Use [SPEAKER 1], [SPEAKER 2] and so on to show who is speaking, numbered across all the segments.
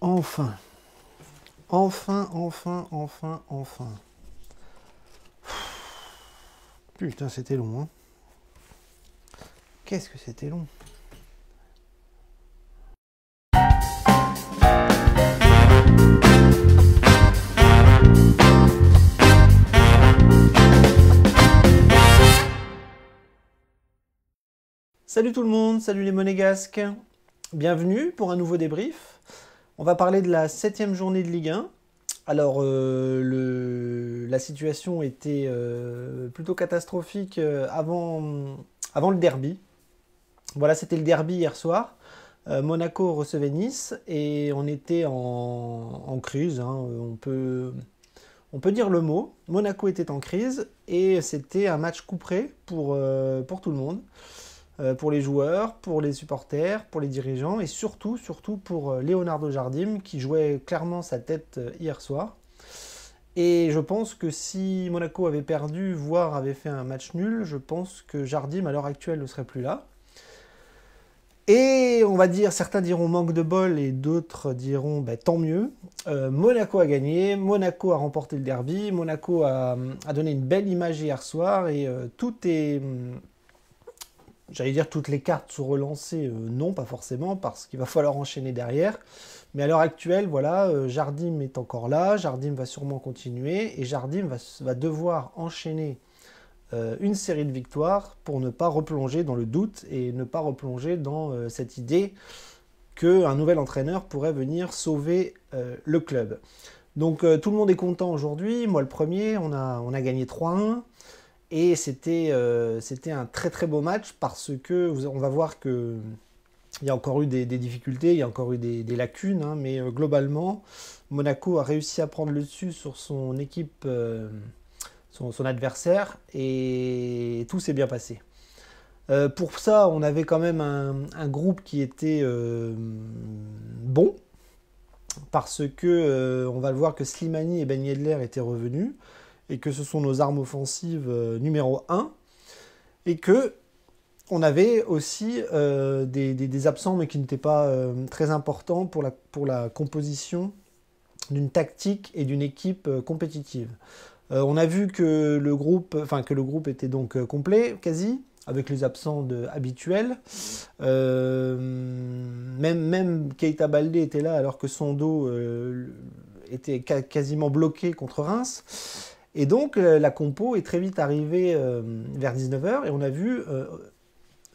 [SPEAKER 1] Enfin, enfin. Putain, c'était long, hein. Qu'est-ce que c'était long. Salut tout le monde, salut les monégasques. Bienvenue pour un nouveau débrief. On va parler de la 7e journée de Ligue 1. Alors, la situation était plutôt catastrophique avant le derby. Voilà, c'était le derby hier soir. Monaco recevait Nice et on était en crise, hein, on peut dire le mot. Monaco était en crise et c'était un match couperé pour tout le monde. Pour les joueurs, pour les supporters, pour les dirigeants et surtout pour Leonardo Jardim qui jouait clairement sa tête hier soir. Et je pense que si Monaco avait perdu, voire avait fait un match nul, je pense que Jardim à l'heure actuelle ne serait plus là. Et on va dire, certains diront manque de bol et d'autres diront tant mieux. Monaco a gagné, Monaco a remporté le derby, Monaco a donné une belle image hier soir et tout est... J'allais dire toutes les cartes sont relancées, non pas forcément, parce qu'il va falloir enchaîner derrière. Mais à l'heure actuelle, voilà, Jardim est encore là, Jardim va sûrement continuer, et Jardim va devoir enchaîner une série de victoires pour ne pas replonger dans le doute et ne pas replonger dans cette idée qu'un nouvel entraîneur pourrait venir sauver le club. Donc tout le monde est content aujourd'hui, moi le premier, on a gagné 3-1. Et c'était un très très beau match parce que on va voir qu'il y a encore eu des difficultés, il y a encore eu des lacunes, hein, mais globalement, Monaco a réussi à prendre le dessus sur son équipe, son adversaire, et tout s'est bien passé. Pour ça, on avait quand même un groupe qui était bon, parce que on va le voir que Slimani et Ben Yedder étaient revenus, et que ce sont nos armes offensives numéro 1, et que on avait aussi des absents, mais qui n'étaient pas très importants pour la composition d'une tactique et d'une équipe compétitive. On a vu que le groupe était donc complet, quasi, avec les absents habituels. Même Keita Baldé était là, alors que son dos était quasiment bloqué contre Reims. Et donc la compo est très vite arrivée vers 19h et on a vu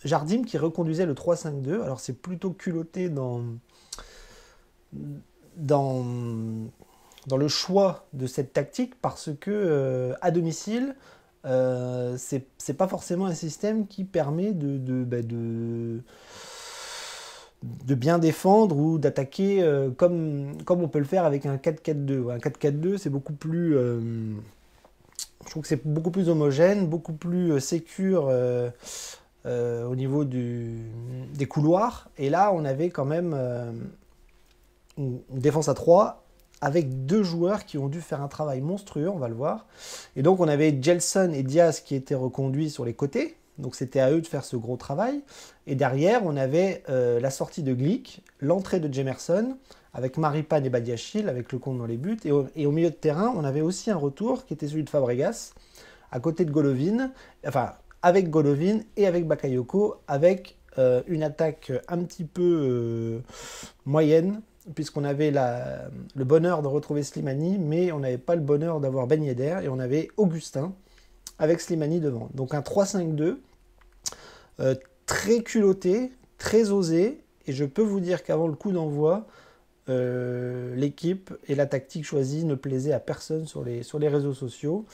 [SPEAKER 1] Jardim qui reconduisait le 3-5-2. Alors c'est plutôt culotté dans le choix de cette tactique parce que à domicile, c'est pas forcément un système qui permet de bien défendre ou d'attaquer comme on peut le faire avec un 4-4-2. Un 4-4-2, c'est beaucoup plus... je trouve que c'est beaucoup plus homogène, beaucoup plus sécure au niveau des couloirs. Et là, on avait quand même une défense à 3 avec deux joueurs qui ont dû faire un travail monstrueux, on va le voir. Et donc, on avait Gelson et Diaz qui étaient reconduits sur les côtés. Donc, c'était à eux de faire ce gros travail. Et derrière, on avait la sortie de Glick, l'entrée de Jemerson, avec Maripane et Badiachil, avec le compte dans les buts. Et au milieu de terrain, on avait aussi un retour qui était celui de Fabregas, à côté de Golovin, enfin, avec Golovin et avec Bakayoko, avec une attaque un petit peu moyenne, puisqu'on avait le bonheur de retrouver Slimani, mais on n'avait pas le bonheur d'avoir Ben Yedder, et on avait Augustin avec Slimani devant. Donc un 3-5-2, très culotté, très osé, et je peux vous dire qu'avant le coup d'envoi, l'équipe et la tactique choisie ne plaisaient à personne sur les réseaux sociaux.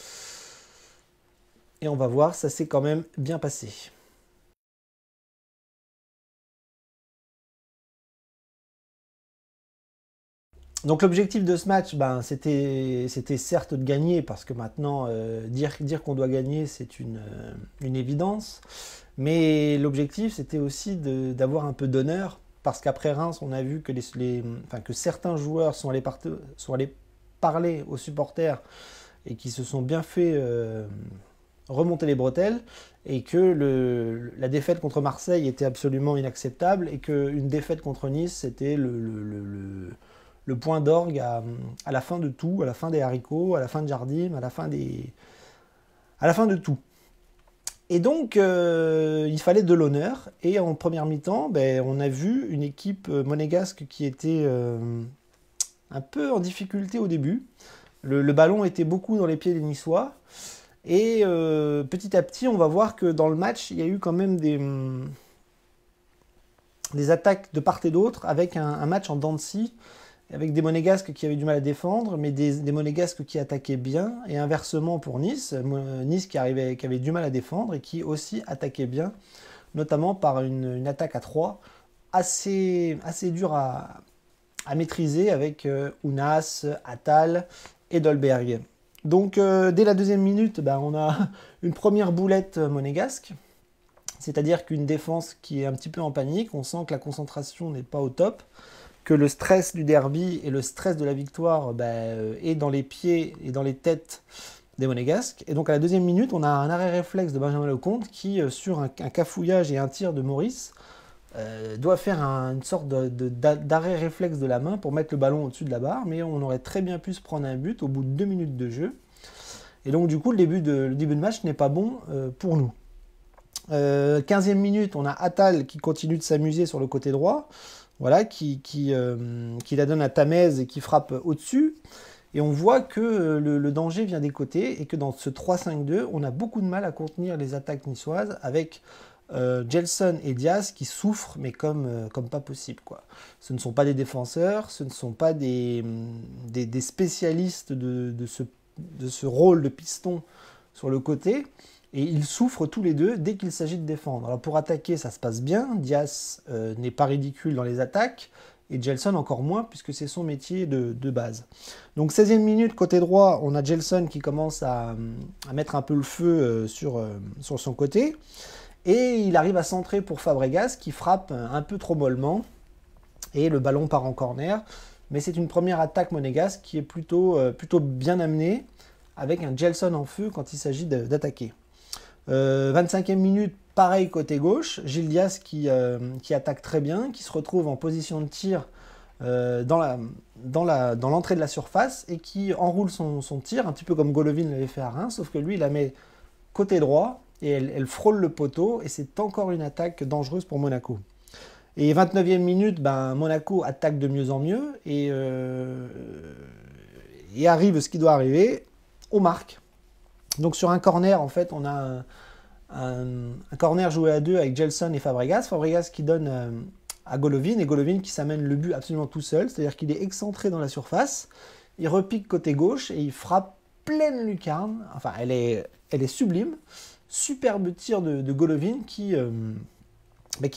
[SPEAKER 1] Et on va voir, ça s'est quand même bien passé. Donc l'objectif de ce match, c'était certes de gagner, parce que maintenant, dire qu'on doit gagner, c'est une évidence. Mais l'objectif, c'était aussi d'avoir un peu d'honneur, parce qu'après Reims, on a vu que, que certains joueurs sont allés parler aux supporters et qui se sont bien fait remonter les bretelles, et que la défaite contre Marseille était absolument inacceptable, et qu'une défaite contre Nice, c'était le point d'orgue à la fin de tout, à la fin des haricots, à la fin de Jardim, à la fin de tout. Et donc, il fallait de l'honneur. Et en première mi-temps, ben, on a vu une équipe monégasque qui était un peu en difficulté au début. Le ballon était beaucoup dans les pieds des Niçois. Et petit à petit, on va voir que dans le match, il y a eu quand même des attaques de part et d'autre, avec un match en dents de scie, avec des monégasques qui avaient du mal à défendre, mais des monégasques qui attaquaient bien, et inversement pour Nice, Nice qui avait du mal à défendre et qui aussi attaquait bien, notamment par une attaque à 3 assez dure à maîtriser avec Ounas, Attal et Dolberg. Donc dès la deuxième minute, ben, on a une première boulette monégasque, c'est-à-dire qu'une défense qui est un petit peu en panique, on sent que la concentration n'est pas au top, que le stress du derby et le stress de la victoire est dans les pieds et dans les têtes des monégasques. Et donc à la deuxième minute, on a un arrêt réflexe de Benjamin Lecomte qui, sur un cafouillage et un tir de Maurice, doit faire une sorte d'arrêt réflexe de la main pour mettre le ballon au-dessus de la barre, mais on aurait très bien pu se prendre un but au bout de 2 minutes de jeu. Et donc du coup, le début de match n'est pas bon pour nous. 15e minute, on a Attal qui continue de s'amuser sur le côté droit, voilà, qui la donne à Tamez et qui frappe au-dessus. Et on voit que le danger vient des côtés et que dans ce 3-5-2, on a beaucoup de mal à contenir les attaques niçoises avec Gelson et Diaz qui souffrent, mais comme pas possible, quoi. Ce ne sont pas des défenseurs, ce ne sont pas des spécialistes de ce rôle de piston sur le côté. Et ils souffrent tous les deux dès qu'il s'agit de défendre. Alors pour attaquer, ça se passe bien. Diaz n'est pas ridicule dans les attaques. Et Gelson encore moins, puisque c'est son métier de base. Donc 16e minute, côté droit, on a Gelson qui commence à mettre un peu le feu sur son côté. Et il arrive à centrer pour Fabregas, qui frappe un peu trop mollement. Et le ballon part en corner. Mais c'est une première attaque monégasque qui est plutôt bien amenée, avec un Gelson en feu quand il s'agit d'attaquer. 25e minute, pareil côté gauche, Gilles Diaz qui attaque très bien, qui se retrouve en position de tir dans l'entrée de la surface et qui enroule son tir, un petit peu comme Golovin l'avait fait à Reims, sauf que lui il la met côté droit et elle frôle le poteau et c'est encore une attaque dangereuse pour Monaco. Et 29e minute, Monaco attaque de mieux en mieux et arrive ce qui doit arriver, on marque. Donc sur un corner, en fait, on a un corner joué à deux avec Gelson et Fabregas. Fabregas qui donne à Golovin et Golovin qui s'amène le but absolument tout seul, c'est-à-dire qu'il est excentré dans la surface, il repique côté gauche et il frappe pleine lucarne. Enfin, elle est sublime. Superbe tir de Golovin qui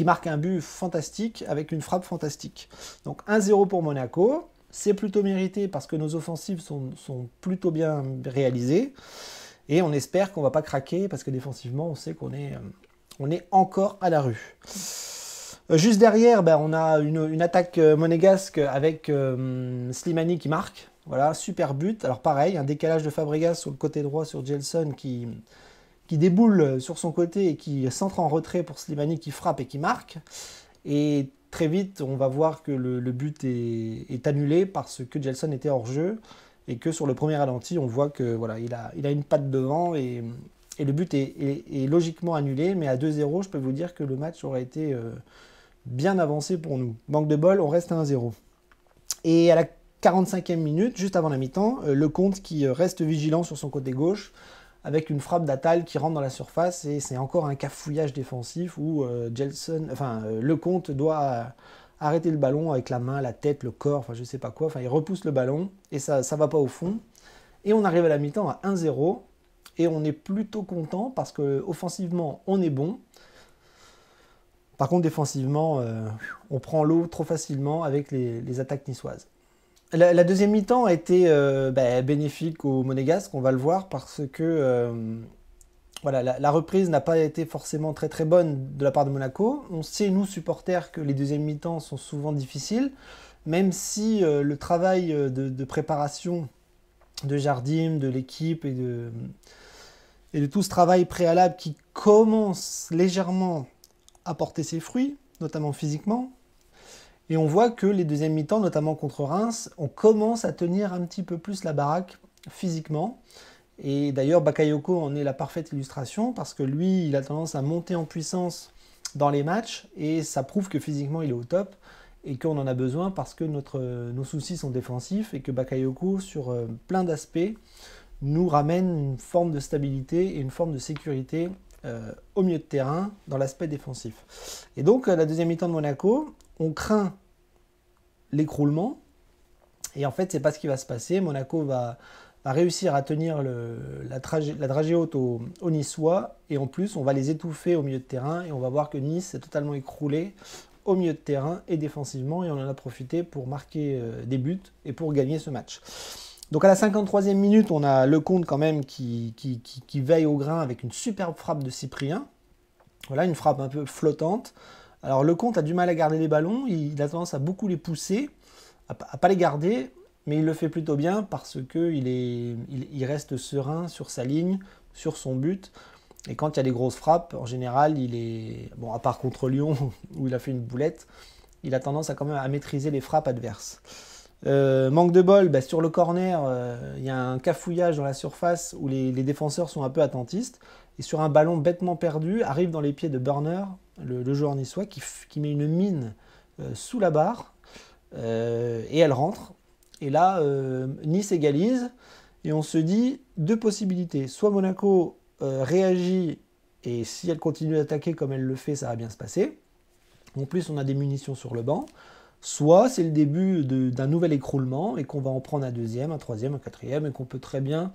[SPEAKER 1] marque un but fantastique avec une frappe fantastique. Donc 1-0 pour Monaco. C'est plutôt mérité parce que nos offensives sont plutôt bien réalisées. Et on espère qu'on ne va pas craquer parce que défensivement, on sait qu'on est encore à la rue. Juste derrière, on a une attaque monégasque avec Slimani qui marque. Voilà, super but. Alors pareil, un décalage de Fabregas sur le côté droit sur Gelson qui déboule sur son côté et qui centre en retrait pour Slimani qui frappe et qui marque. Et très vite, on va voir que le but est annulé parce que Gelson était hors jeu. Et que sur le premier ralenti, on voit que voilà, il a une patte devant et le but est logiquement annulé. Mais à 2-0, je peux vous dire que le match aurait été bien avancé pour nous. Manque de bol, on reste à 1-0. Et à la 45e minute, juste avant la mi-temps, Lecomte qui reste vigilant sur son côté gauche avec une frappe d'Attal qui rentre dans la surface. Et c'est encore un cafouillage défensif où Lecomte doit arrêter le ballon avec la main, la tête, le corps, enfin je sais pas quoi, enfin il repousse le ballon et ça va pas au fond. Et on arrive à la mi-temps à 1-0 et on est plutôt content parce que offensivement on est bon. Par contre défensivement on prend l'eau trop facilement avec les attaques niçoises. La deuxième mi-temps a été bénéfique aux Monégasques, on va le voir, parce que voilà, la reprise n'a pas été forcément très très bonne de la part de Monaco. On sait, nous, supporters, que les deuxièmes mi-temps sont souvent difficiles, même si le travail de préparation de Jardim, de l'équipe et de tout ce travail préalable qui commence légèrement à porter ses fruits, notamment physiquement. Et on voit que les deuxièmes mi-temps, notamment contre Reims, on commence à tenir un petit peu plus la baraque physiquement. Et d'ailleurs, Bakayoko en est la parfaite illustration parce que lui, il a tendance à monter en puissance dans les matchs et ça prouve que physiquement, il est au top et qu'on en a besoin parce que nos soucis sont défensifs et que Bakayoko, sur plein d'aspects, nous ramène une forme de stabilité et une forme de sécurité au milieu de terrain dans l'aspect défensif. Et donc, la deuxième mi-temps de Monaco, on craint l'écroulement et en fait, c'est pas ce qui va se passer. Monaco va réussir à tenir la dragée haute aux Niçois et en plus, on va les étouffer au milieu de terrain et on va voir que Nice est totalement écroulé au milieu de terrain et défensivement et on en a profité pour marquer des buts et pour gagner ce match. Donc à la 53e minute, on a Lecomte quand même qui veille au grain avec une superbe frappe de Cyprien. Voilà, une frappe un peu flottante. Alors Lecomte a du mal à garder les ballons, il a tendance à beaucoup les pousser, à pas les garder, mais il le fait plutôt bien parce qu'il reste serein sur sa ligne, sur son but. Et quand il y a des grosses frappes, en général, bon, à part contre Lyon où il a fait une boulette, il a tendance quand même à maîtriser les frappes adverses. Manque de bol, sur le corner, il y a un cafouillage dans la surface où les défenseurs sont un peu attentistes. Et sur un ballon bêtement perdu, arrive dans les pieds de Burner, le joueur niçois, qui met une mine sous la barre et elle rentre. Et là, Nice égalise et on se dit deux possibilités. Soit Monaco réagit et si elle continue d'attaquer comme elle le fait, ça va bien se passer. En plus, on a des munitions sur le banc. Soit c'est le début d'un nouvel écroulement et qu'on va en prendre un deuxième, un troisième, un quatrième et qu'on peut très bien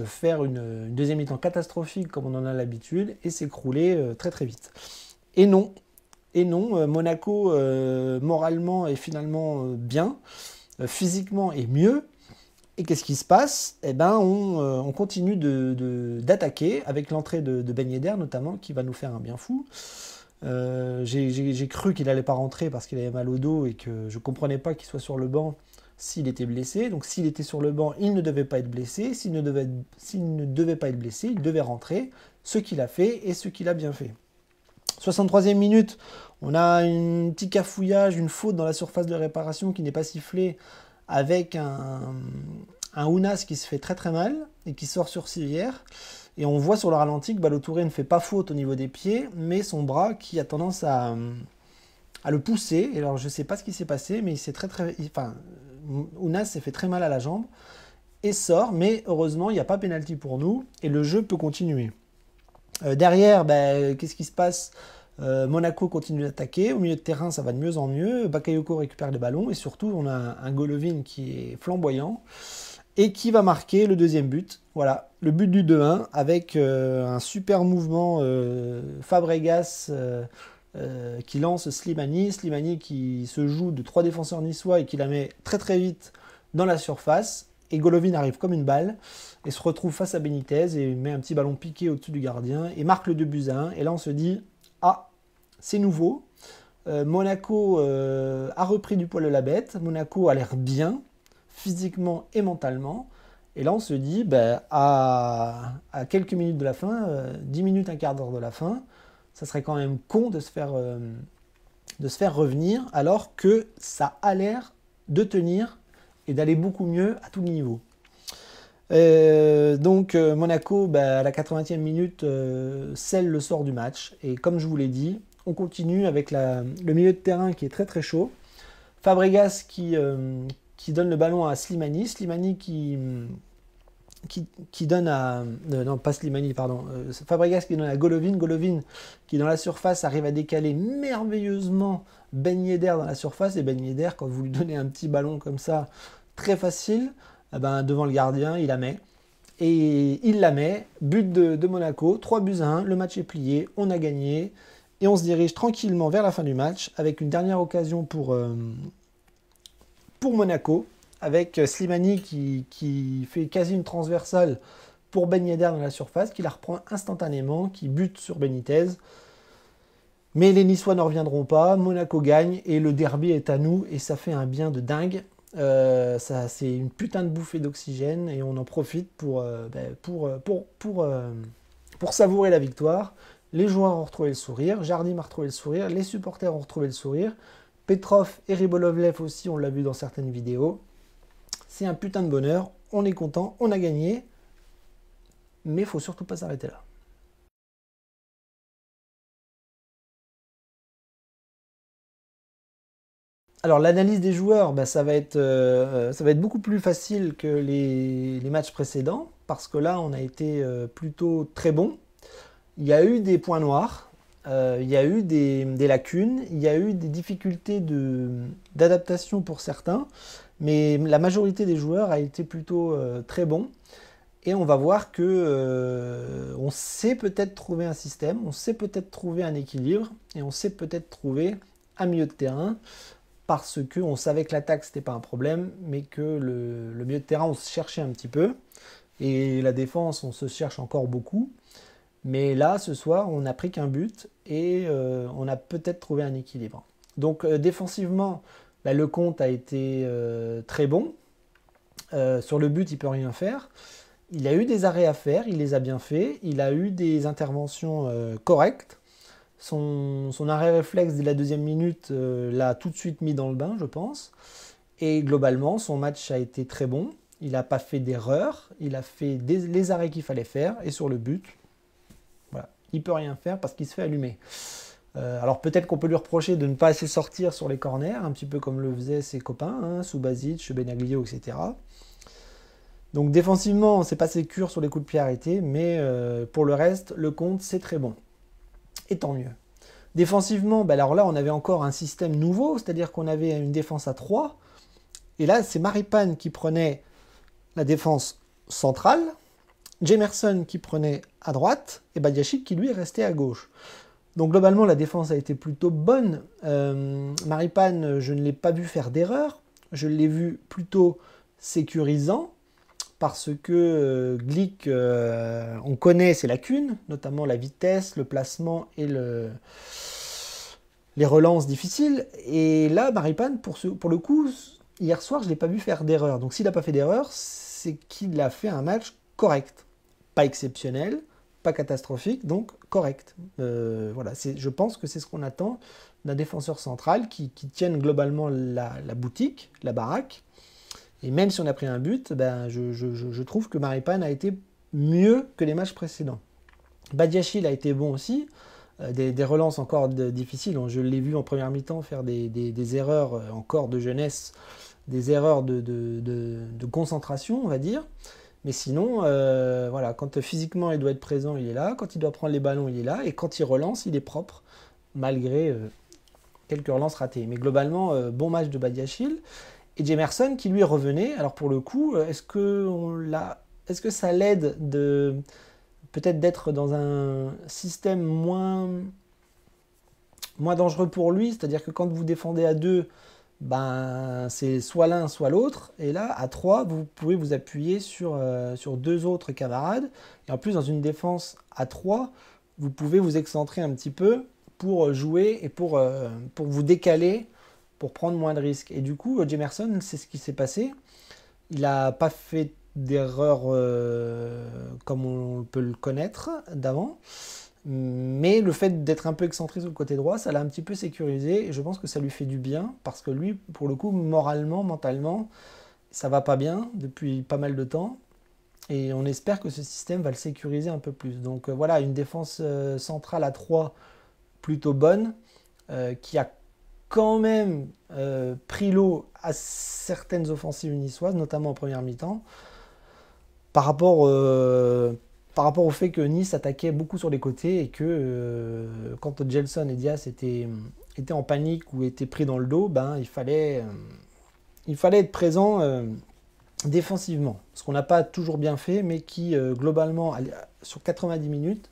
[SPEAKER 1] faire une deuxième mi-temps catastrophique comme on en a l'habitude et s'écrouler très très vite. Et non, Monaco moralement est finalement bien, physiquement est mieux. Et qu'est-ce qui se passe? Eh ben, on continue d'attaquer avec l'entrée de Ben Yedder notamment qui va nous faire un bien fou. J'ai cru qu'il n'allait pas rentrer parce qu'il avait mal au dos et que je ne comprenais pas qu'il soit sur le banc s'il était blessé. Donc s'il était sur le banc, il ne devait pas être blessé. S'il ne devait pas être blessé, il devait rentrer. Ce qu'il a fait et ce qu'il a bien fait. 63e minute, on a un petit cafouillage, une faute dans la surface de réparation qui n'est pas sifflée avec un Ounas qui se fait très très mal et qui sort sur civière. Et on voit sur le ralenti que Ballo-Touré ne fait pas faute au niveau des pieds, mais son bras qui a tendance à le pousser. Et alors je ne sais pas ce qui s'est passé, mais Ounas s'est fait très mal à la jambe et sort. Mais heureusement, il n'y a pas pénalty pour nous et le jeu peut continuer. Derrière, qu'est-ce qui se passe? Monaco continue d'attaquer. Au milieu de terrain, ça va de mieux en mieux. Bakayoko récupère les ballons et surtout, on a un Golovin qui est flamboyant et qui va marquer le deuxième but. Voilà, le but du 2-1 avec un super mouvement Fabregas qui lance Slimani. Slimani qui se joue de 3 défenseurs niçois et qui la met très très vite dans la surface. Et Golovin arrive comme une balle et se retrouve face à Benitez et met un petit ballon piqué au-dessus du gardien et marque le 2-1. Et là, on se dit, ah, c'est nouveau. Monaco a repris du poil de la bête. Monaco a l'air bien, physiquement et mentalement. Et là, on se dit, à quelques minutes de la fin, 10 minutes, un quart d'heure de la fin, ça serait quand même con de se faire revenir alors que ça a l'air de tenir et d'aller beaucoup mieux à tous les niveaux. Donc Monaco, à la 80e minute, scelle le sort du match. Et comme je vous l'ai dit, on continue avec le milieu de terrain qui est très très chaud. Fabregas qui donne le ballon à Slimani. Slimani qui donne à... non, pas Slimani, pardon. Fabregas qui donne à Golovin. Golovin qui, dans la surface, arrive à décaler merveilleusement Ben Yedder dans la surface. Et Ben Yedder, quand vous lui donnez un petit ballon comme ça, très facile, devant le gardien, il la met. Et il la met. But de Monaco, 3-1. Le match est plié, on a gagné. Et on se dirige tranquillement vers la fin du match avec une dernière occasion pour Monaco, avec Slimani qui fait quasi une transversale pour Ben Yedder dans la surface, qui la reprend instantanément, qui bute sur Benitez. Mais les Niçois ne reviendront pas, Monaco gagne et le derby est à nous et ça fait un bien de dingue. C'est une putain de bouffée d'oxygène et on en profite pour savourer la victoire. Les joueurs ont retrouvé le sourire, Jardim a retrouvé le sourire, les supporters ont retrouvé le sourire, Petrov et Ribolovlev aussi, on l'a vu dans certaines vidéos. C'est un putain de bonheur, on est content, on a gagné, mais il faut surtout pas s'arrêter là. Alors l'analyse des joueurs, bah, ça va être beaucoup plus facile que les matchs précédents, parce que là on a été plutôt très bon. Il y a eu des points noirs, il y a eu des lacunes, il y a eu des difficultés d'adaptation pour certains, mais la majorité des joueurs a été plutôt très bon. Et on va voir que on sait peut-être trouver un système, on sait peut-être trouver un équilibre, et on sait peut-être trouver un milieu de terrain, parce qu'on savait que l'attaque c'était pas un problème, mais que le milieu de terrain on se cherchait un petit peu, et la défense on se cherche encore beaucoup. Mais là, ce soir, on n'a pris qu'un but et on a peut-être trouvé un équilibre. Donc défensivement, bah, Lecomte a été très bon. Sur le but, il ne peut rien faire. Il a eu des arrêts à faire, il les a bien faits. Il a eu des interventions correctes. Son arrêt réflexe dès la deuxième minute l'a tout de suite mis dans le bain, je pense. Et globalement, son match a été très bon. Il n'a pas fait d'erreur. Il a fait les arrêts qu'il fallait faire. Et sur le but, voilà. Il ne peut rien faire parce qu'il se fait allumer. Alors peut-être qu'on peut lui reprocher de ne pas assez sortir sur les corners, un petit peu comme le faisaient ses copains, hein, Subasic, Benaglio, etc. Donc défensivement, c'est pas sécure sur les coups de pied arrêtés, mais pour le reste, Lecomte, c'est très bon. Et tant mieux. Défensivement, bah alors là, on avait encore un système nouveau, c'est-à-dire qu'on avait une défense à 3. Et là, c'est Maripane qui prenait la défense centrale, Jemerson qui prenait à droite, et Badiachil qui lui est resté à gauche. Donc globalement, la défense a été plutôt bonne. Maripane, je ne l'ai pas vu faire d'erreur. Je l'ai vu plutôt sécurisant, parce que Glick, on connaît ses lacunes, notamment la vitesse, le placement et les relances difficiles. Et là, Maripane, pour le coup, hier soir, je ne l'ai pas vu faire d'erreur. Donc s'il n'a pas fait d'erreur, c'est qu'il a fait un match correct. Pas exceptionnel, pas catastrophique, donc correct. Voilà, je pense que c'est ce qu'on attend d'un défenseur central qui tienne globalement la boutique, la baraque. Et même si on a pris un but, ben, je trouve que Maripane a été mieux que les matchs précédents. Badiachil a été bon aussi, des relances encore difficiles. Je l'ai vu en première mi-temps faire des erreurs encore de jeunesse, des erreurs de concentration, on va dire. Mais sinon, voilà, quand physiquement il doit être présent, il est là. Quand il doit prendre les ballons, il est là. Et quand il relance, il est propre, malgré quelques relances ratées. Mais globalement, bon match de Badiachil. Et Jemerson qui lui revenait. Alors pour le coup, est-ce que ça l'aide peut-être d'être dans un système moins dangereux pour lui? C'est-à-dire que quand vous défendez à 2, ben, c'est soit l'un, soit l'autre. Et là, à 3, vous pouvez vous appuyer sur 2 autres camarades. Et en plus, dans une défense à 3, vous pouvez vous excentrer un petit peu pour jouer et pour vous décaler, pour prendre moins de risques. Et du coup, Jemerson, c'est ce qui s'est passé. Il n'a pas fait d'erreur comme on peut le connaître d'avant. Mais le fait d'être un peu excentré sur le côté droit, ça l'a un petit peu sécurisé. Et je pense que ça lui fait du bien. Parce que lui, pour le coup, moralement, mentalement, ça va pas bien depuis pas mal de temps. Et on espère que ce système va le sécuriser un peu plus. Donc voilà, une défense centrale à 3 plutôt bonne, qui a quand même pris l'eau à certaines offensives niçoises, notamment en première mi-temps, par rapport au fait que Nice attaquait beaucoup sur les côtés et que quand Gelson et Diaz étaient en panique ou étaient pris dans le dos, ben, il fallait être présent défensivement. Ce qu'on n'a pas toujours bien fait, mais qui globalement, sur 90 minutes,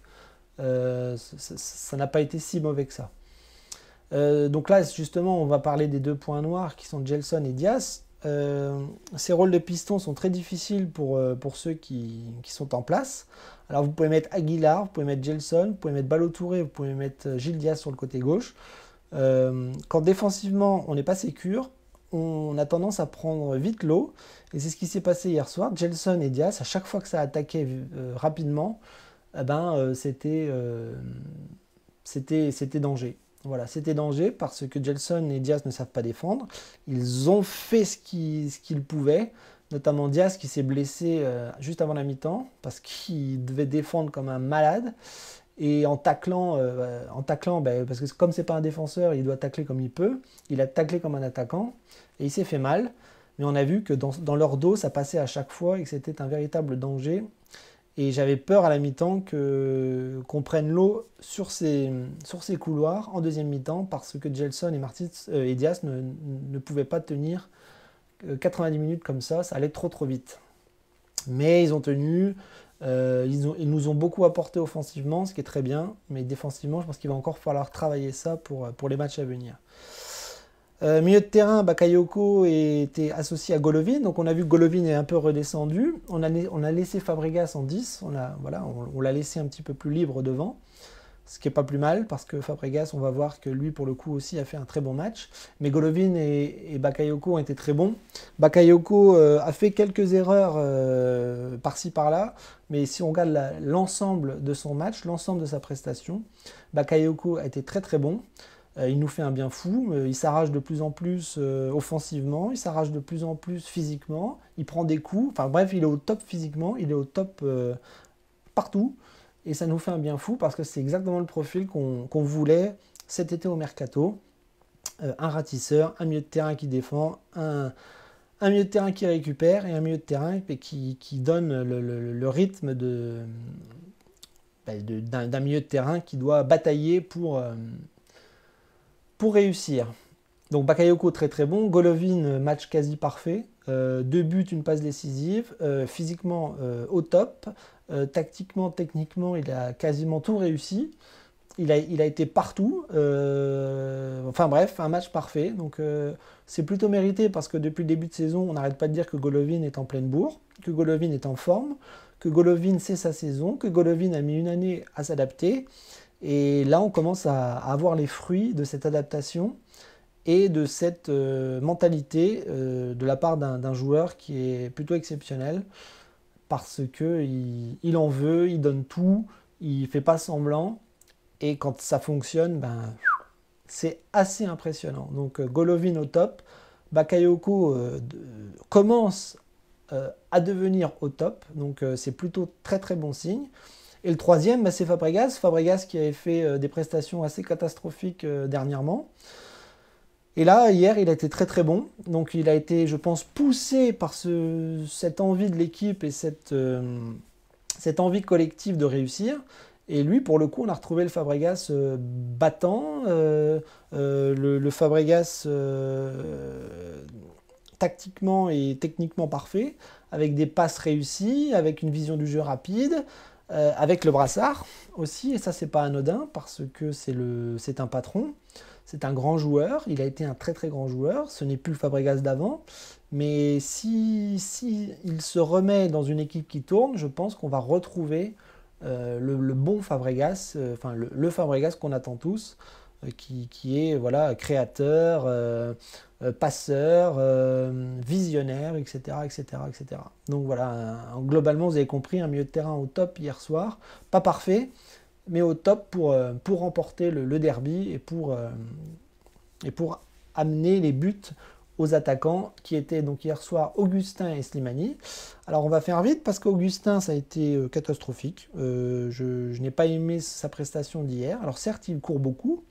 [SPEAKER 1] ça n'a pas été si mauvais que ça. Donc là, justement, on va parler des 2 points noirs qui sont Gelson et Diaz. Ces rôles de piston sont très difficiles pour ceux qui sont en place. Alors vous pouvez mettre Aguilar, vous pouvez mettre Gelson, vous pouvez mettre Ballo-Touré, vous pouvez mettre Gilles Diaz sur le côté gauche. Quand défensivement on n'est pas sécure, on a tendance à prendre vite l'eau. Et c'est ce qui s'est passé hier soir. Gelson et Diaz, à chaque fois que ça attaquait rapidement, c'était danger. Voilà, c'était danger parce que Gelson et Diaz ne savent pas défendre. Ils ont fait ce qu'ils pouvaient, notamment Diaz qui s'est blessé juste avant la mi-temps parce qu'il devait défendre comme un malade. Et parce que comme c'est pas un défenseur, il doit tacler comme il peut. Il a taclé comme un attaquant et il s'est fait mal. Mais on a vu que dans leur dos, ça passait à chaque fois et que c'était un véritable danger. Et j'avais peur à la mi-temps qu'on prenne l'eau sur ces couloirs en deuxième mi-temps parce que Gelson et Martins et Diaz ne pouvaient pas tenir 90 minutes comme ça allait trop vite. Mais ils ont tenu, ils nous ont beaucoup apporté offensivement, ce qui est très bien, mais défensivement, je pense qu'il va encore falloir travailler ça pour les matchs à venir. Milieu de terrain, Bakayoko était associé à Golovin, donc on a vu que Golovin est un peu redescendu. On a laissé Fabregas en 10, on l'a laissé un petit peu plus libre devant, ce qui n'est pas plus mal, parce que Fabregas, on va voir que lui, pour le coup aussi, a fait un très bon match. Mais Golovin et Bakayoko ont été très bons. Bakayoko a fait quelques erreurs par-ci par-là, mais si on regarde l'ensemble de son match, l'ensemble de sa prestation, Bakayoko a été très très bon. Il nous fait un bien fou, il s'arrache de plus en plus offensivement, il s'arrache de plus en plus physiquement, il prend des coups, enfin bref, il est au top physiquement, il est au top partout, et ça nous fait un bien fou parce que c'est exactement le profil qu'on voulait cet été au Mercato. Un ratisseur, un milieu de terrain qui défend, un milieu de terrain qui récupère et un milieu de terrain qui donne le rythme d'un milieu de terrain qui doit batailler pour réussir. Donc Bakayoko très très bon, Golovin match quasi parfait, 2 buts, une passe décisive, physiquement au top, tactiquement, techniquement il a quasiment tout réussi, il a été partout, enfin bref, un match parfait, donc c'est plutôt mérité parce que depuis le début de saison on n'arrête pas de dire que Golovin est en pleine bourre, que Golovin est en forme, que Golovin c'est sa saison, que Golovin a mis une année à s'adapter. Et là, on commence à avoir les fruits de cette adaptation et de cette mentalité de la part d'un joueur qui est plutôt exceptionnel parce qu'il en veut, il donne tout, il ne fait pas semblant et quand ça fonctionne, c'est assez impressionnant. Donc Golovin au top, Bakayoko commence à devenir au top, donc c'est plutôt très très bon signe. Et le troisième, c'est Fabregas. Fabregas qui avait fait des prestations assez catastrophiques dernièrement. Et là, hier, il a été très très bon. Donc il a été, je pense, poussé par cette envie de l'équipe et cette envie collective de réussir. Et lui, pour le coup, on a retrouvé le Fabregas battant, le Fabregas tactiquement et techniquement parfait, avec des passes réussies, avec une vision du jeu rapide. Avec le brassard aussi, et ça c'est pas anodin parce que c'est un patron, c'est un grand joueur, il a été un très très grand joueur, ce n'est plus le Fabregas d'avant, mais si il se remet dans une équipe qui tourne, je pense qu'on va retrouver le bon Fabregas, le Fabregas qu'on attend tous, qui est voilà, créateur, passeur, visionnaire, etc., etc., etc. Donc voilà, globalement, vous avez compris, un milieu de terrain au top hier soir. Pas parfait, mais au top pour remporter le derby et pour amener les buts aux attaquants qui étaient donc hier soir Augustin et Slimani. Alors on va faire vite parce qu'Augustin ça a été catastrophique. Je n'ai pas aimé sa prestation d'hier. Alors certes il court beaucoup,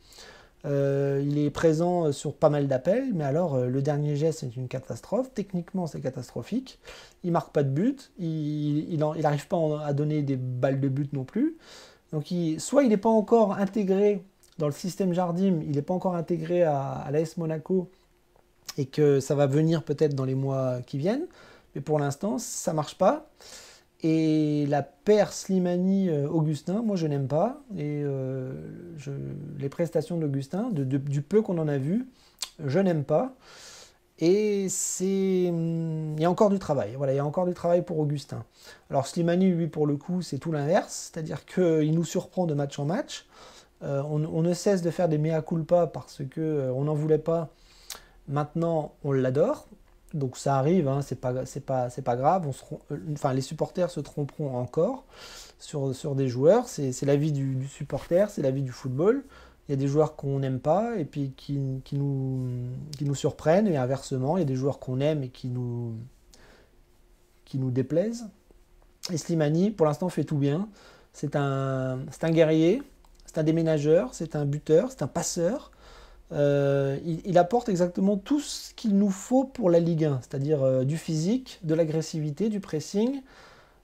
[SPEAKER 1] il est présent sur pas mal d'appels, mais alors le dernier geste c'est une catastrophe. Techniquement c'est catastrophique. Il marque pas de but, il n'arrive pas à donner des balles de but non plus. Donc soit il n'est pas encore intégré dans le système Jardim, il n'est pas encore intégré à l'AS Monaco et que ça va venir peut-être dans les mois qui viennent, mais pour l'instant ça marche pas. Et la paire Slimani-Augustin, moi je n'aime pas. Et les prestations d'Augustin, du peu qu'on en a vu, je n'aime pas. Et il y a encore du travail. Voilà, il y a encore du travail pour Augustin. Alors Slimani, lui, pour le coup, c'est tout l'inverse. C'est-à-dire qu'il nous surprend de match en match. On ne cesse de faire des mea culpa parce qu'on n'en voulait pas. Maintenant, on l'adore. Donc ça arrive, hein, c'est pas grave. Les supporters se tromperont encore sur des joueurs. C'est la vie du supporter, c'est la vie du football. Il y a des joueurs qu'on n'aime pas et puis qui nous surprennent, et inversement, il y a des joueurs qu'on aime et qui nous déplaisent. Et Slimani, pour l'instant, fait tout bien. C'est un guerrier, c'est un déménageur, c'est un buteur, c'est un passeur. Il apporte exactement tout ce qu'il nous faut pour la Ligue 1, c'est-à-dire du physique, de l'agressivité, du pressing.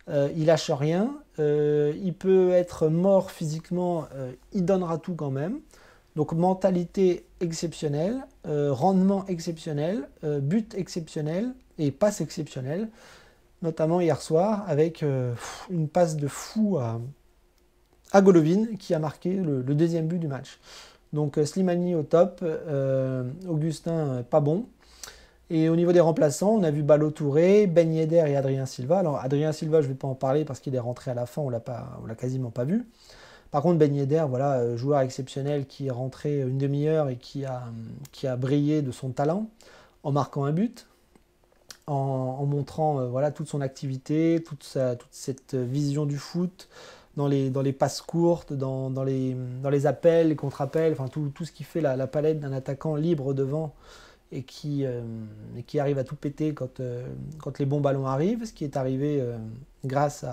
[SPEAKER 1] Il lâche rien. Il peut être mort physiquement, il donnera tout quand même. Donc mentalité exceptionnelle, rendement exceptionnel, but exceptionnel et passe exceptionnelle. Notamment hier soir avec une passe de fou à Golovin qui a marqué le deuxième but du match. Donc Slimani au top, Augustin pas bon. Et au niveau des remplaçants, on a vu Ballo-Touré, Ben Yedder et Adrien Silva. Alors Adrien Silva, je ne vais pas en parler parce qu'il est rentré à la fin, on l'a quasiment pas vu. Par contre, Ben Yedder, voilà, joueur exceptionnel qui est rentré une demi-heure et qui a brillé de son talent en marquant un but, en montrant voilà, toute son activité, toute cette vision du foot, dans les passes courtes, dans les appels, les contre-appels, enfin tout ce qui fait la palette d'un attaquant libre devant et qui arrive à tout péter quand les bons ballons arrivent, ce qui est arrivé grâce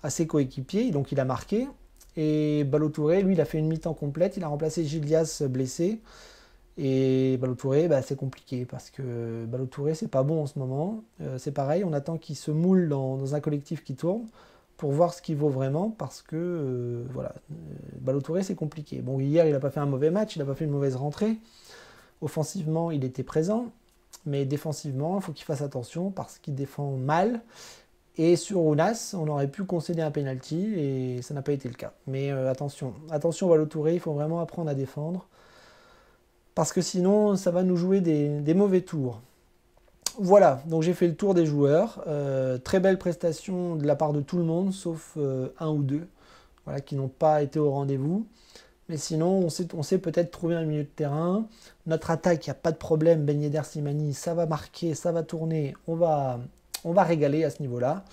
[SPEAKER 1] à ses coéquipiers. Donc il a marqué. Et Ballo-Touré, lui, il a fait une mi-temps complète, il a remplacé Gilias blessé. Et Ballo-Touré, bah, c'est compliqué parce que Ballo-Touré, c'est pas bon en ce moment. C'est pareil, on attend qu'il se moule dans un collectif qui tourne pour voir ce qu'il vaut vraiment parce que voilà, Ballo-Touré, c'est compliqué. Bon, hier, il n'a pas fait un mauvais match, il n'a pas fait une mauvaise rentrée. Offensivement, il était présent, mais défensivement, il faut qu'il fasse attention parce qu'il défend mal. Et sur Ounas, on aurait pu concéder un penalty et ça n'a pas été le cas. Mais attention Ballo-Touré, il faut vraiment apprendre à défendre. Parce que sinon, ça va nous jouer des mauvais tours. Voilà, donc j'ai fait le tour des joueurs. Très belle prestation de la part de tout le monde, sauf un ou deux voilà, qui n'ont pas été au rendez-vous. Mais sinon, on sait peut-être trouver un milieu de terrain. Notre attaque, il n'y a pas de problème. Ben Yedder, Slimani, ça va marquer, ça va tourner. On va régaler à ce niveau-là.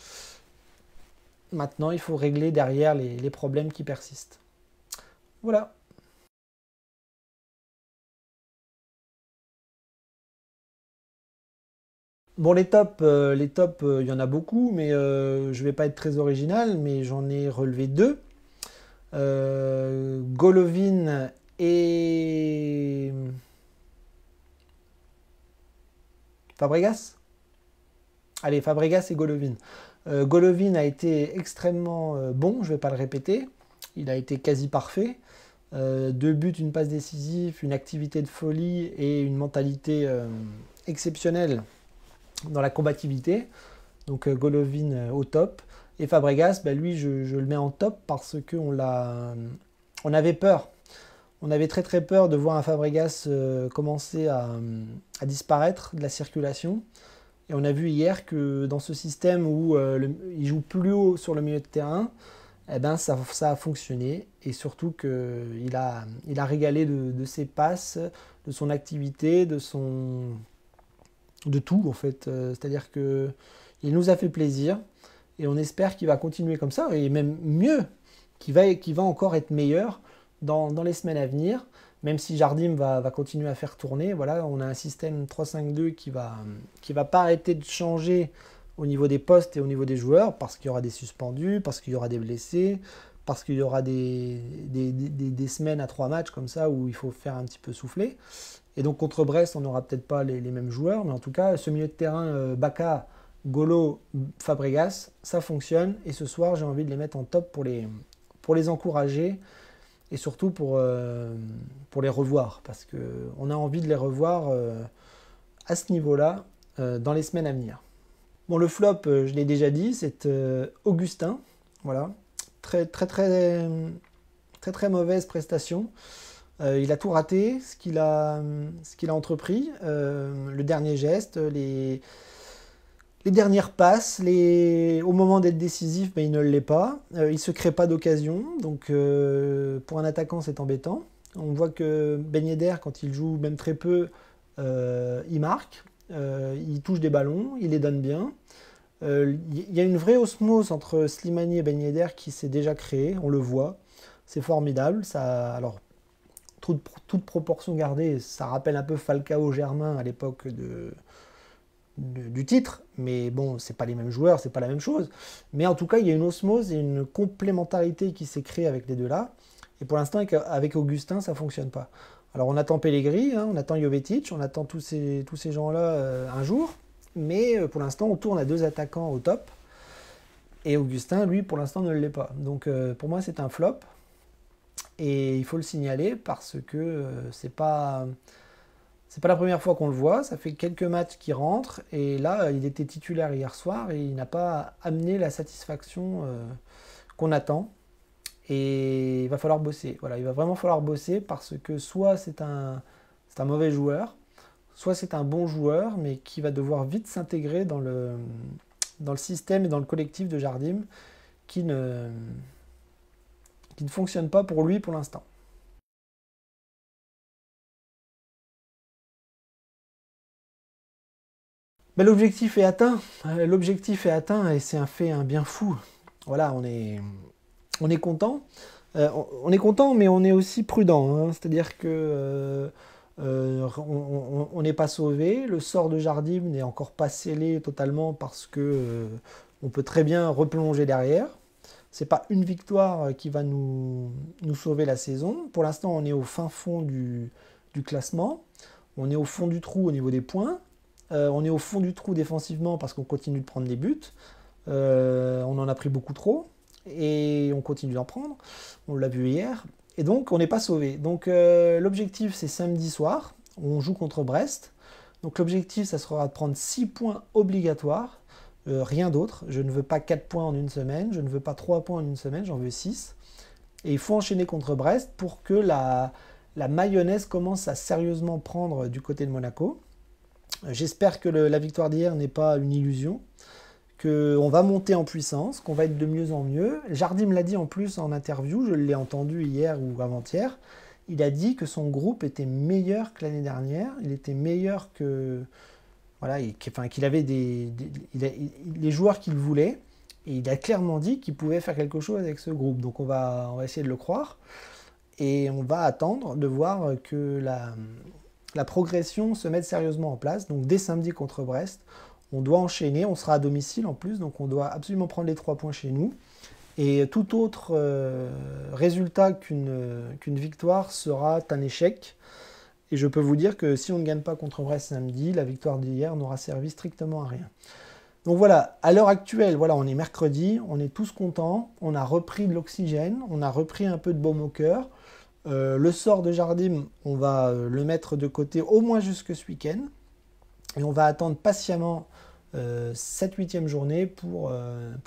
[SPEAKER 1] Maintenant, il faut régler derrière les problèmes qui persistent. Voilà. Bon, les tops, il y en a beaucoup, mais je ne vais pas être très original, mais j'en ai relevé deux. Golovin et Fabregas. Allez, Fabregas et Golovin. Golovin a été extrêmement bon, je ne vais pas le répéter. Il a été quasi parfait. 2 buts, une passe décisive, une activité de folie et une mentalité exceptionnelle dans la combativité. Donc Golovin au top. Et Fabregas, bah, lui, je le mets en top parce qu'on avait peur. On avait très très peur de voir un Fabregas commencer à disparaître de la circulation. Et on a vu hier que dans ce système où il joue plus haut sur le milieu de terrain, eh ben ça a fonctionné. Et surtout qu'il a régalé de ses passes, de son activité, de tout en fait. C'est-à-dire qu'il nous a fait plaisir. Et on espère qu'il va continuer comme ça, et même mieux, qu'il va encore être meilleur dans les semaines à venir, même si Jardim va continuer à faire tourner. Voilà, on a un système 3-5-2 qui va pas arrêter de changer au niveau des postes et au niveau des joueurs, parce qu'il y aura des suspendus, parce qu'il y aura des blessés, parce qu'il y aura des semaines à 3 matchs comme ça où il faut faire un petit peu souffler. Et donc contre Brest, on n'aura peut-être pas les mêmes joueurs, mais en tout cas, ce milieu de terrain, Baka, Golo, Fabregas, ça fonctionne. Et ce soir, j'ai envie de les mettre en top pour les encourager et surtout pour les revoir. Parce qu'on a envie de les revoir à ce niveau-là dans les semaines à venir. Bon, le flop, je l'ai déjà dit, c'est Augustin. Voilà. Très, très, très, très, très mauvaise prestation. Il a tout raté, ce qu'il a entrepris. Le dernier geste, les dernières passes, au moment d'être décisif, mais il ne l'est pas. Il ne se crée pas d'occasion, donc pour un attaquant, c'est embêtant. On voit que Ben Yedder, quand il joue même très peu, il marque, il touche des ballons, il les donne bien. Il y a une vraie osmose entre Slimani et Ben Yedder qui s'est déjà créée, on le voit. C'est formidable. Alors, toute proportion gardée, ça rappelle un peu Falcao Germain à l'époque du titre, mais bon, c'est pas les mêmes joueurs, c'est pas la même chose. Mais en tout cas, il y a une osmose et une complémentarité qui s'est créée avec les deux-là. Et pour l'instant, avec Augustin, ça fonctionne pas. Alors on attend Pellegrini, hein, on attend Jovetic, on attend tous ces gens-là un jour. Mais pour l'instant, on tourne à 2 attaquants au top. Et Augustin, lui, pour l'instant, ne l'est pas. Donc pour moi, c'est un flop. Et il faut le signaler parce que c'est pas la première fois qu'on le voit. Ça fait quelques matchs qu'il rentre. Et là, il était titulaire hier soir et il n'a pas amené la satisfaction qu'on attend. Et il va falloir bosser. Voilà, il va vraiment falloir bosser parce que soit c'est un mauvais joueur, soit c'est un bon joueur, mais qui va devoir vite s'intégrer dans le système et dans le collectif de Jardim qui ne fonctionne pas pour lui pour l'instant. Mais l'objectif est atteint. L'objectif est atteint et c'est un fait un bien fou. Voilà, on est content. On est content, mais on est aussi prudent. Hein. C'est-à-dire que on n'est pas sauvé. Le sort de Jardim n'est encore pas scellé totalement parce que on peut très bien replonger derrière. C'est pas une victoire qui va nous sauver la saison. Pour l'instant, on est au fin fond du classement. On est au fond du trou au niveau des points. On est au fond du trou défensivement parce qu'on continue de prendre des buts. On en a pris beaucoup trop. Et on continue d'en prendre. On l'a vu hier. Et donc, on n'est pas sauvé. Donc, l'objectif, c'est samedi soir. On joue contre Brest. Donc, l'objectif, ça sera de prendre 6 points obligatoires. Rien d'autre. Je ne veux pas 4 points en une semaine. Je ne veux pas 3 points en une semaine. J'en veux 6. Et il faut enchaîner contre Brest pour que la mayonnaise commence à sérieusement prendre du côté de Monaco. J'espère que la victoire d'hier n'est pas une illusion. Qu'on va monter en puissance, qu'on va être de mieux en mieux. Jardim l'a dit en plus en interview, je l'ai entendu hier ou avant-hier, il a dit que son groupe était meilleur que l'année dernière, il était meilleur que... Voilà, qu'il avait les joueurs qu'il voulait, et il a clairement dit qu'il pouvait faire quelque chose avec ce groupe. Donc on va essayer de le croire, et on va attendre de voir que la progression se mette sérieusement en place. Donc dès samedi contre Brest, on doit enchaîner, on sera à domicile en plus, donc on doit absolument prendre les 3 points chez nous. Et tout autre résultat qu'une victoire sera un échec. Et je peux vous dire que si on ne gagne pas contre Brest samedi, la victoire d'hier n'aura servi strictement à rien. Donc voilà, à l'heure actuelle, voilà, on est mercredi, on est tous contents, on a repris de l'oxygène, on a repris un peu de baume au cœur. Le sort de Jardim, on va le mettre de côté au moins jusque ce week-end. Et on va attendre patiemment cette 8e journée pour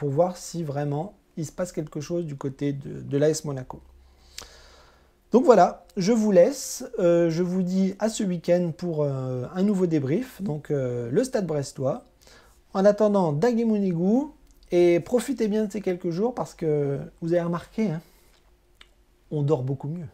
[SPEAKER 1] voir si vraiment il se passe quelque chose du côté de l'AS Monaco. Donc voilà, je vous laisse. Je vous dis à ce week-end pour un nouveau débrief. Donc le Stade Brestois. En attendant, Daguemounigou. Et profitez bien de ces quelques jours parce que vous avez remarqué, hein, on dort beaucoup mieux.